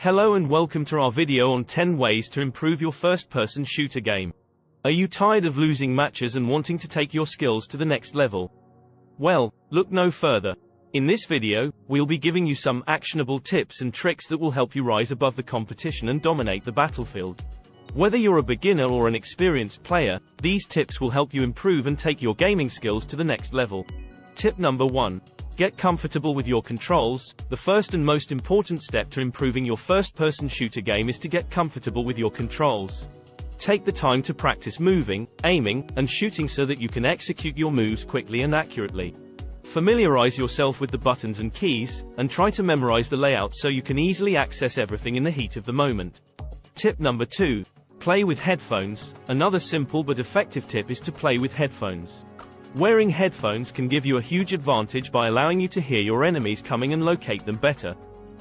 Hello and welcome to our video on 10 ways to improve your first-person shooter game. Are you tired of losing matches and wanting to take your skills to the next level? Well, look no further. In this video, we'll be giving you some actionable tips and tricks that will help you rise above the competition and dominate the battlefield. Whether you're a beginner or an experienced player, these tips will help you improve and take your gaming skills to the next level. Tip number 1. Get comfortable with your controls. The first and most important step to improving your first-person shooter game is to get comfortable with your controls. Take the time to practice moving, aiming, and shooting so that you can execute your moves quickly and accurately. Familiarize yourself with the buttons and keys, and try to memorize the layout so you can easily access everything in the heat of the moment. Tip number 2. Play with headphones. Another simple but effective tip is to play with headphones. Wearing headphones can give you a huge advantage by allowing you to hear your enemies coming and locate them better.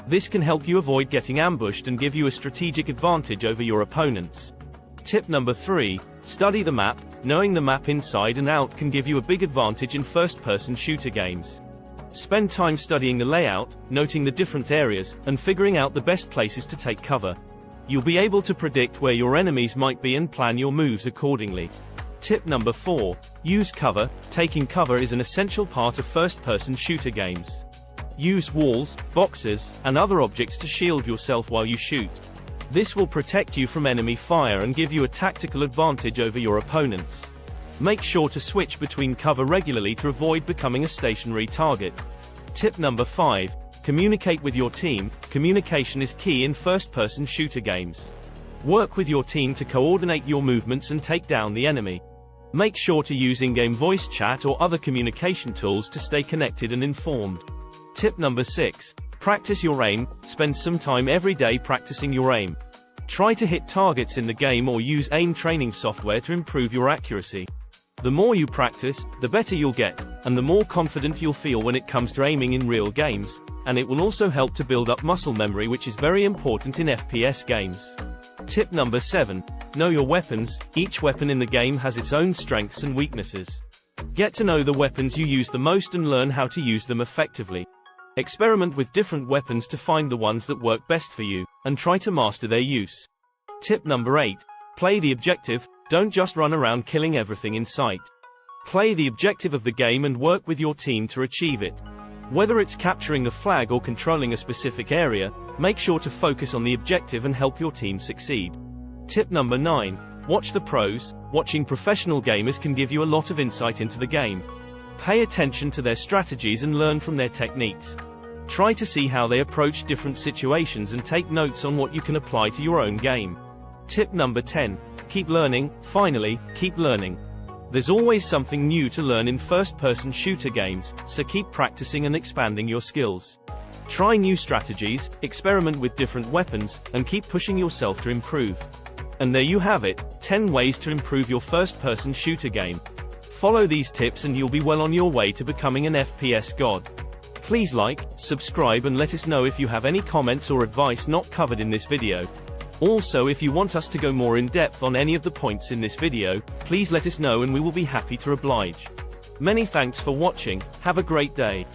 This can help you avoid getting ambushed and give you a strategic advantage over your opponents. Tip number 3. Study the map. Knowing the map inside and out can give you a big advantage in first-person shooter games. Spend time studying the layout, noting the different areas, and figuring out the best places to take cover. You'll be able to predict where your enemies might be and plan your moves accordingly. Tip number 4. Use cover. Taking cover is an essential part of first-person shooter games. Use walls, boxes, and other objects to shield yourself while you shoot. This will protect you from enemy fire and give you a tactical advantage over your opponents. Make sure to switch between cover regularly to avoid becoming a stationary target. Tip number 5. Communicate with your team. Communication is key in first-person shooter games. Work with your team to coordinate your movements and take down the enemy. Make sure to use in-game voice chat or other communication tools to stay connected and informed. Tip number 6. Practice your aim. Spend some time every day practicing your aim. Try to hit targets in the game or use aim training software to improve your accuracy. The more you practice, the better you'll get, and the more confident you'll feel when it comes to aiming in real games, and it will also help to build up muscle memory, which is very important in FPS games. Tip number 7. Know your weapons. Each weapon in the game has its own strengths and weaknesses. Get to know the weapons you use the most and learn how to use them effectively. Experiment with different weapons to find the ones that work best for you, and try to master their use. Tip number 8. Play the objective. Don't just run around killing everything in sight. Play the objective of the game and work with your team to achieve it. Whether it's capturing a flag or controlling a specific area, make sure to focus on the objective and help your team succeed. Tip number 9. Watch the pros. Watching professional gamers can give you a lot of insight into the game. Pay attention to their strategies and learn from their techniques. Try to see how they approach different situations and take notes on what you can apply to your own game. Tip number 10. Keep learning. Finally, keep learning. There's always something new to learn in first-person shooter games, so keep practicing and expanding your skills. Try new strategies, experiment with different weapons, and keep pushing yourself to improve. And there you have it, 10 ways to improve your first-person shooter game. Follow these tips and you'll be well on your way to becoming an FPS god. Please like, subscribe and let us know if you have any comments or advice not covered in this video. Also, if you want us to go more in depth on any of the points in this video, please let us know and we will be happy to oblige. Many thanks for watching. Have a great day.